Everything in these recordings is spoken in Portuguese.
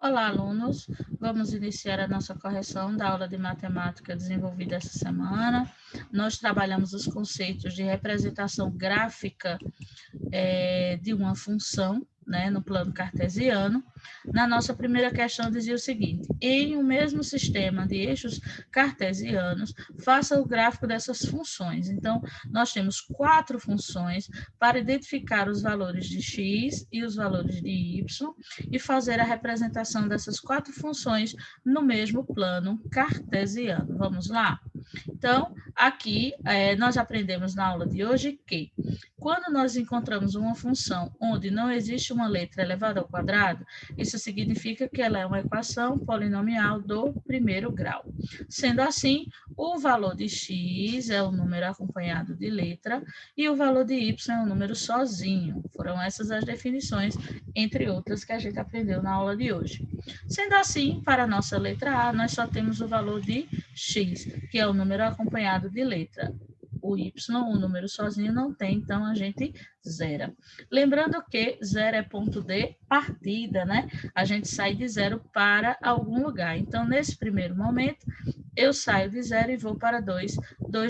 Olá, alunos! Vamos iniciar a nossa correção da aula de matemática desenvolvida essa semana. Nós trabalhamos os conceitos de representação gráfica de uma função, né, no plano cartesiano. Na nossa primeira questão dizia o seguinte: em um mesmo sistema de eixos cartesianos, faça o gráfico dessas funções. Então, nós temos 4 funções para identificar os valores de x e os valores de y e fazer a representação dessas 4 funções no mesmo plano cartesiano. Vamos lá? Então, aqui nós aprendemos na aula de hoje que quando nós encontramos uma função onde não existe uma letra elevada ao quadrado, isso significa que ela é uma equação polinomial do primeiro grau. Sendo assim, o valor de x é o número acompanhado de letra e o valor de y é um número sozinho. Foram essas as definições, entre outras, que a gente aprendeu na aula de hoje. Sendo assim, para a nossa letra A, nós só temos o valor de x, que é o número acompanhado de letra. O y, o número sozinho, não tem, então a gente zera. Lembrando que zero é ponto de partida, né? A gente sai de zero para algum lugar. Então, nesse primeiro momento, eu saio de zero e vou para 2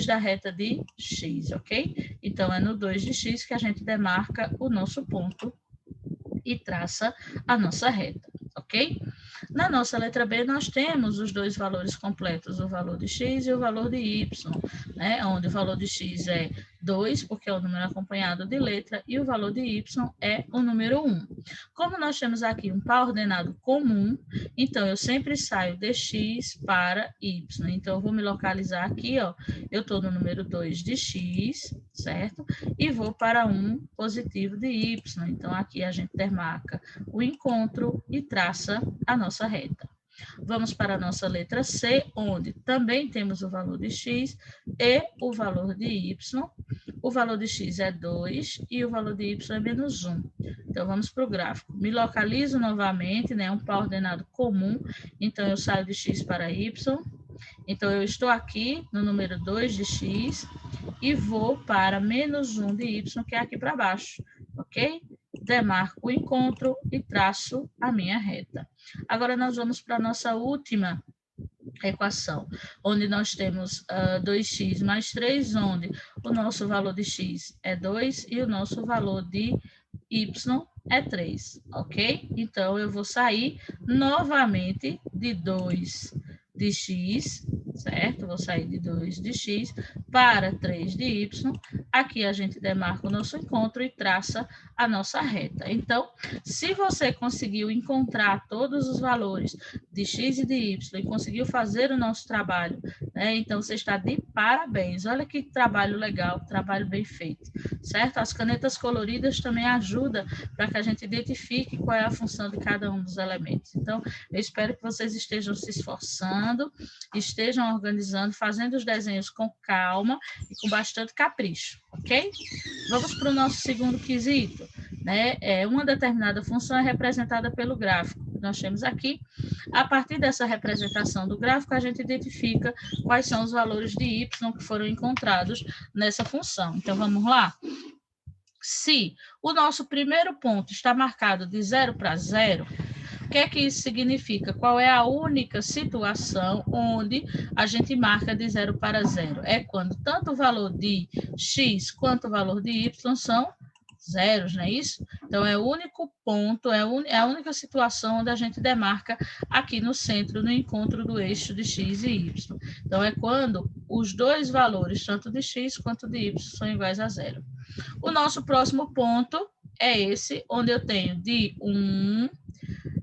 da reta de x, ok? Então, é no 2 de x que a gente demarca o nosso ponto e traça a nossa reta, ok? Na nossa letra B, nós temos os dois valores completos, o valor de x e o valor de y, né? Onde o valor de x é 2, porque é o número acompanhado de letra, e o valor de y é o número 1. Como nós temos aqui um par ordenado comum, então eu sempre saio de x para y. Então, eu vou me localizar aqui, ó, eu estou no número 2 de x, certo? E vou para 1 positivo de y. Então, aqui a gente demarca o encontro e traça a nossa reta. Vamos para a nossa letra C, onde também temos o valor de x e o valor de y. O valor de x é 2 e o valor de y é menos 1. Então, vamos para o gráfico. Me localizo novamente, né? Um par ordenado comum. Então, eu saio de x para y. Então, eu estou aqui no número 2 de x e vou para menos 1 de y, que é aqui para baixo, ok? Demarco o encontro e traço a minha reta. Agora, nós vamos para a nossa última equação, onde nós temos 2x mais 3, onde o nosso valor de x é 2 e o nosso valor de y é 3, ok? Então, eu vou sair novamente de 2 de x, certo? Vou sair de 2 de x para 3 de y. Aqui a gente demarca o nosso encontro e traça a nossa reta. Então, se você conseguiu encontrar todos os valores de x e de y e conseguiu fazer o nosso trabalho, né? Então, você está de parabéns. Olha que trabalho legal, trabalho bem feito, certo? As canetas coloridas também ajudam para que a gente identifique qual é a função de cada um dos elementos. Então, eu espero que vocês estejam se esforçando, estejam organizando, fazendo os desenhos com calma e com bastante capricho, ok? Vamos para o nosso segundo quesito, né? Uma determinada função é representada pelo gráfico que nós temos aqui. A partir dessa representação do gráfico, a gente identifica quais são os valores de y que foram encontrados nessa função. Então, vamos lá? Se o nosso primeiro ponto está marcado de 0 para 0, o que é que isso significa? Qual é a única situação onde a gente marca de 0 para 0? É quando tanto o valor de x quanto o valor de y são zeros, não é isso? Então, é o único ponto, é a única situação onde a gente demarca aqui no centro, no encontro do eixo de x e y. Então, é quando os dois valores, tanto de x quanto de y, são iguais a zero. O nosso próximo ponto é esse, onde eu tenho de 1,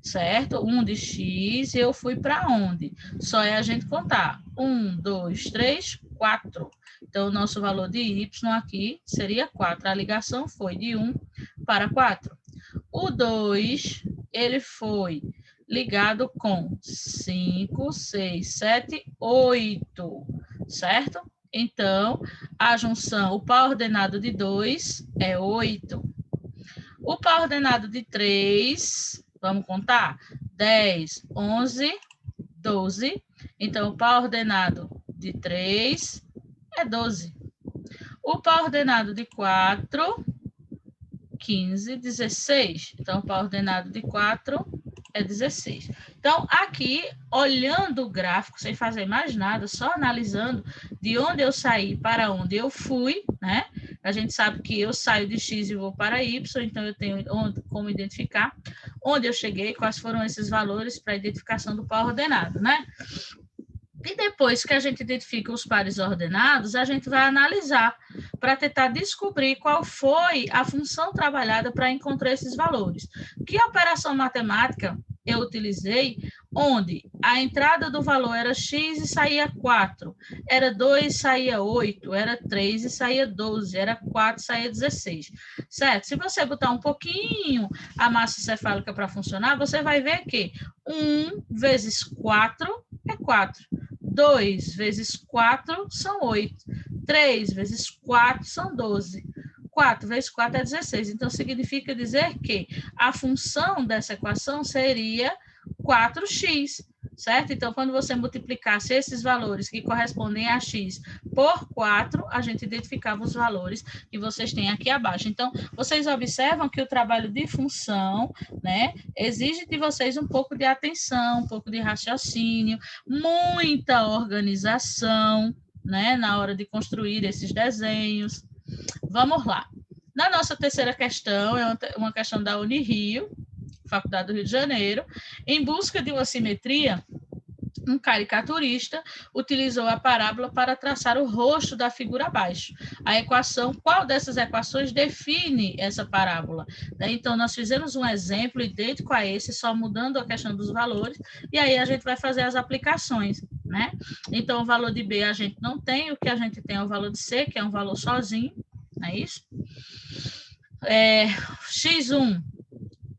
certo? 1 de x, e eu fui para onde? Só é a gente contar. 1, 2, 3, 4. Então, o nosso valor de y aqui seria 4. A ligação foi de 1 para 4. O 2, ele foi ligado com 5, 6, 7, 8, certo? Então, a junção, o par ordenado de 2 é 8. O par ordenado de 3, vamos contar? 10, 11, 12. Então, o par ordenado de 3 é 12. O par ordenado de 4, 15, 16. Então, o par ordenado de 4, é 16. Então, aqui, olhando o gráfico, sem fazer mais nada, só analisando de onde eu saí para onde eu fui, né? A gente sabe que eu saio de X e vou para Y, então eu tenho como identificar onde eu cheguei, quais foram esses valores para a identificação do par ordenado, né? E depois que a gente identifica os pares ordenados, a gente vai analisar para tentar descobrir qual foi a função trabalhada para encontrar esses valores. Que operação matemática eu utilizei, onde a entrada do valor era x e saía 4, era 2 e saía 8, era 3 e saía 12, era 4 e saía 16, certo? Se você botar um pouquinho a massa cefálica para funcionar, você vai ver que 1 vezes 4 é 4. 2 vezes 4 são 8. 3 vezes 4 são 12. 4 vezes 4 é 16. Então, significa dizer que a função dessa equação seria 4x, certo? Então, quando você multiplicasse esses valores que correspondem a x por 4, a gente identificava os valores que vocês têm aqui abaixo. Então, vocês observam que o trabalho de função, né, exige de vocês um pouco de atenção, um pouco de raciocínio, muita organização, né, na hora de construir esses desenhos. Vamos lá. Na nossa terceira questão, é uma questão da Unirio, Faculdade do Rio de Janeiro. Em busca de uma simetria, um caricaturista utilizou a parábola para traçar o rosto da figura abaixo. A equação, qual dessas equações define essa parábola? Então, nós fizemos um exemplo idêntico a esse, só mudando a questão dos valores, e aí a gente vai fazer as aplicações, né? Então, o valor de B a gente não tem, o que a gente tem é o valor de C, que é um valor sozinho, não é isso? X1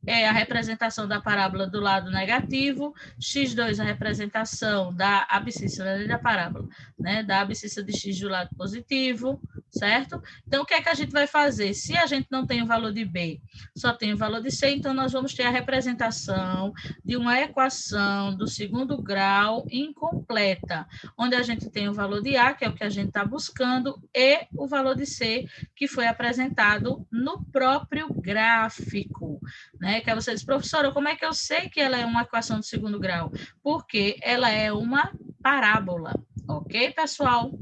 é a representação da parábola do lado negativo, x2 a representação da abscissa da parábola, né, da abscissa de x do lado positivo, certo? Então, o que é que a gente vai fazer? Se a gente não tem o valor de B, só tem o valor de C, então nós vamos ter a representação de uma equação do segundo grau incompleta, onde a gente tem o valor de A, que é o que a gente está buscando, e o valor de C, que foi apresentado no próprio gráfico, né? Que você diz, professora, como é que eu sei que ela é uma equação de segundo grau? Porque ela é uma parábola, ok, pessoal?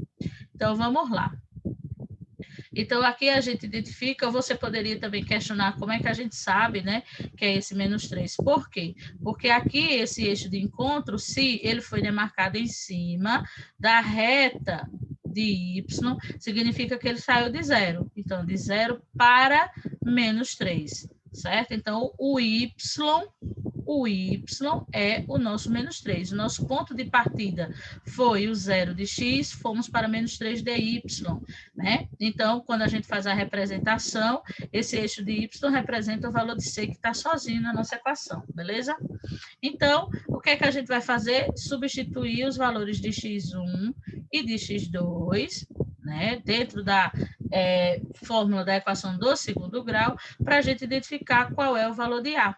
Então, vamos lá. Então, aqui a gente identifica, você poderia também questionar como é que a gente sabe, né, que é esse menos 3. Por quê? Porque aqui, esse eixo de encontro, se ele foi demarcado em cima da reta de y, significa que ele saiu de 0. Então, de 0 para menos 3, certo? Então, o y é o nosso menos 3. O nosso ponto de partida foi o 0 de x, fomos para menos 3 de y, né? Então, quando a gente faz a representação, esse eixo de y representa o valor de c que está sozinho na nossa equação, beleza? Então, o que é que a gente vai fazer? Substituir os valores de x1 e de x2, né, dentro da fórmula da equação do segundo grau, para a gente identificar qual é o valor de A.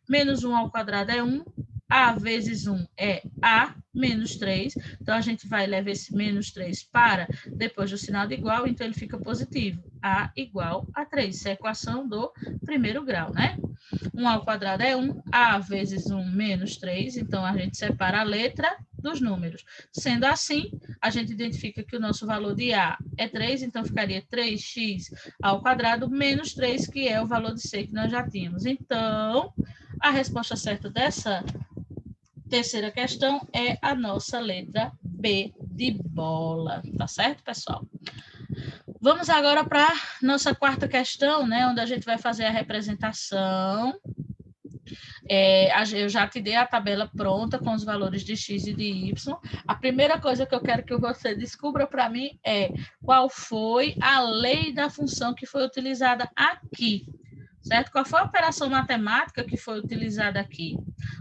Menos 1 ao quadrado é 1, A vezes 1 é A, menos 3. Então, a gente vai levar esse menos 3 para depois do sinal de igual, então ele fica positivo. A igual a 3. Isso é a equação do primeiro grau, né? 1 ao quadrado é 1, A vezes 1 menos 3. Então, a gente separa a letra dos números. Sendo assim, a gente identifica que o nosso valor de A é 3, então ficaria 3x ao quadrado menos 3, que é o valor de C que nós já tínhamos. Então, a resposta certa dessa terceira questão é a nossa letra B de bola. Tá certo, pessoal? Vamos agora para nossa quarta questão, né, onde a gente vai fazer a representação. Eu já te dei a tabela pronta com os valores de x e de y. A primeira coisa que eu quero que você descubra para mim é qual foi a lei da função que foi utilizada aqui, certo? Qual foi a operação matemática que foi utilizada aqui?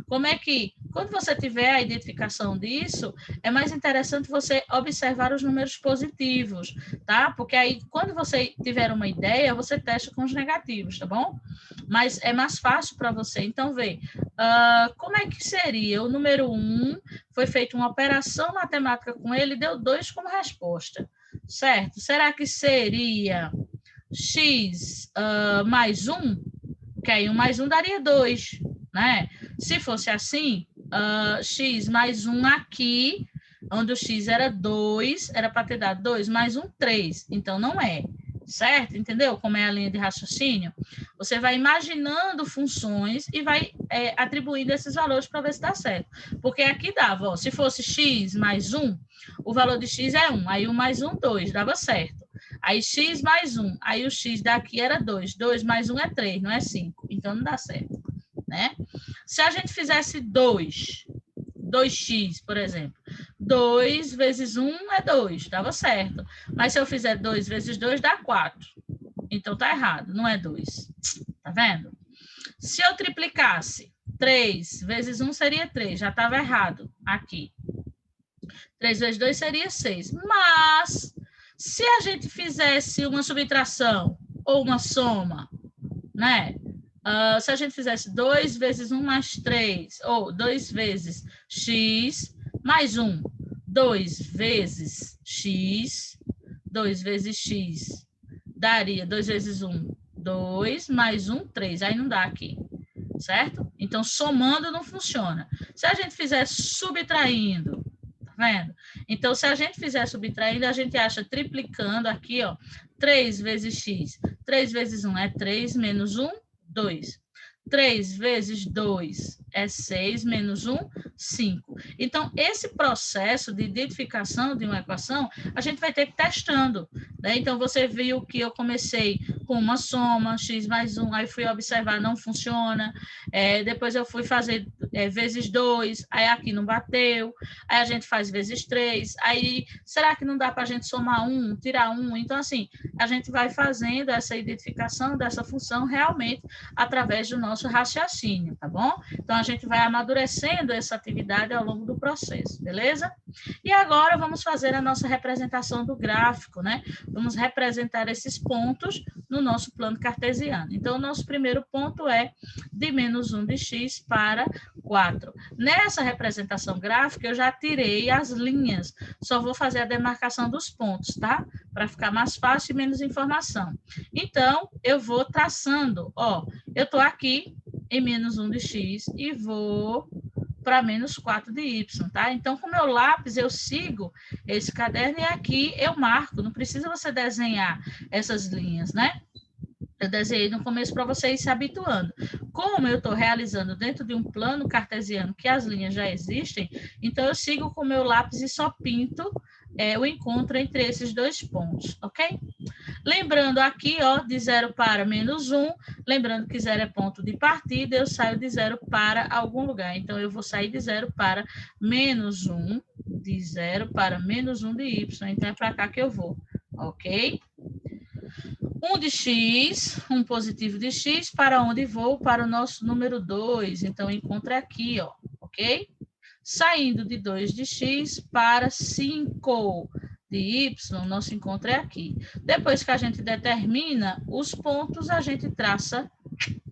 Como é que, quando você tiver a identificação disso, é mais interessante você observar os números positivos, tá? Porque aí, quando você tiver uma ideia, você testa com os negativos, tá bom? Mas é mais fácil para você. Então, vê, como é que seria? O número 1, foi feita uma operação matemática com ele e deu 2 como resposta, certo? Será que seria x mais 1? Que aí 1 mais 1 daria 2, né? Se fosse assim, x mais 1 aqui, onde o x era 2, era para ter dado 2 mais 1, 3. Então, não é. Certo? Entendeu como é a linha de raciocínio? Você vai imaginando funções e vai atribuindo esses valores para ver se dá certo. Porque aqui dava, ó, se fosse x mais 1, o valor de x é 1. Aí 1 mais 1, 2, dava certo. Aí x mais 1, aí o x daqui era 2. 2 mais 1 é 3, não é 5. Então não dá certo, né? Se a gente fizesse 2x, por exemplo. 2 vezes 1 é 2, dava certo. Mas se eu fizer 2 vezes 2, dá 4. Então, tá errado, não é 2. Tá vendo? Se eu triplicasse, 3 vezes 1 seria 3, já estava errado aqui. 3 vezes 2 seria 6. Mas, se a gente fizesse uma subtração ou uma soma, né? Se a gente fizesse 2 vezes 1 mais 3, ou 2 vezes x mais 1, 2 vezes x, 2 vezes x, daria 2 vezes 1, 2, mais 1, 3. Aí não dá aqui, certo? Então, somando não funciona. Se a gente fizer subtraindo, tá vendo? Então, se a gente fizer subtraindo, a gente acha triplicando aqui, ó, 3 vezes x. 3 vezes 1 é 3, menos 1, 2. 3 vezes 2 é 6, menos 1, 5. Então, esse processo de identificação de uma equação, a gente vai ter que ir testando, né? Então, você viu que eu comecei com uma soma, x mais 1, aí fui observar, não funciona. Depois eu fui fazer vezes 2, aí aqui não bateu. Aí a gente faz vezes 3, aí será que não dá para a gente somar 1, tirar 1? Então, assim, a gente vai fazendo essa identificação dessa função realmente através do nosso raciocínio, tá bom? Então, a gente vai amadurecendo essa atividade ao longo do processo, beleza? E agora vamos fazer a nossa representação do gráfico, né? Vamos representar esses pontos no nosso plano cartesiano. Então, o nosso primeiro ponto é de menos 1 de x para 4. Nessa representação gráfica, eu já tirei as linhas, só vou fazer a demarcação dos pontos, tá? Para ficar mais fácil e menos informação. Então, eu vou traçando, ó, eu estou aqui em menos 1 de x e vou para menos 4 de y, tá? Então, com o meu lápis, eu sigo esse caderno e aqui eu marco, não precisa você desenhar essas linhas, né? Eu desenhei no começo para você ir se habituando. Como eu estou realizando dentro de um plano cartesiano que as linhas já existem, então eu sigo com o meu lápis e só pinto o encontro entre esses dois pontos, ok? Lembrando aqui, ó, de 0 para menos 1, lembrando que 0 é ponto de partida, eu saio de 0 para algum lugar. Então, eu vou sair de 0 para menos 1, de 0 para menos 1 de y. Então, é para cá que eu vou, ok? 1 de x, um positivo de x, para onde vou? Para o nosso número 2. Então, encontro aqui, ó, ok? Saindo de 2 de x para 5 de y, nosso encontro é aqui. Depois que a gente determina os pontos, a gente traça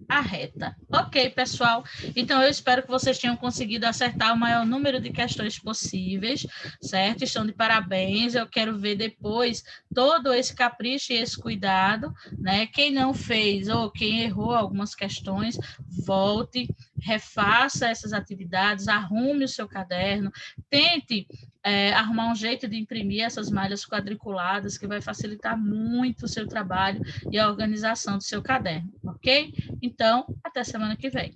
a reta. Ok, pessoal? Então, eu espero que vocês tenham conseguido acertar o maior número de questões possíveis, certo? Estão de parabéns. Eu quero ver depois todo esse capricho e esse cuidado, né? Quem não fez ou quem errou algumas questões, volte, refaça essas atividades, arrume o seu caderno, tente arrumar um jeito de imprimir essas malhas quadriculadas, que vai facilitar muito o seu trabalho e a organização do seu caderno, ok? Então, até semana que vem.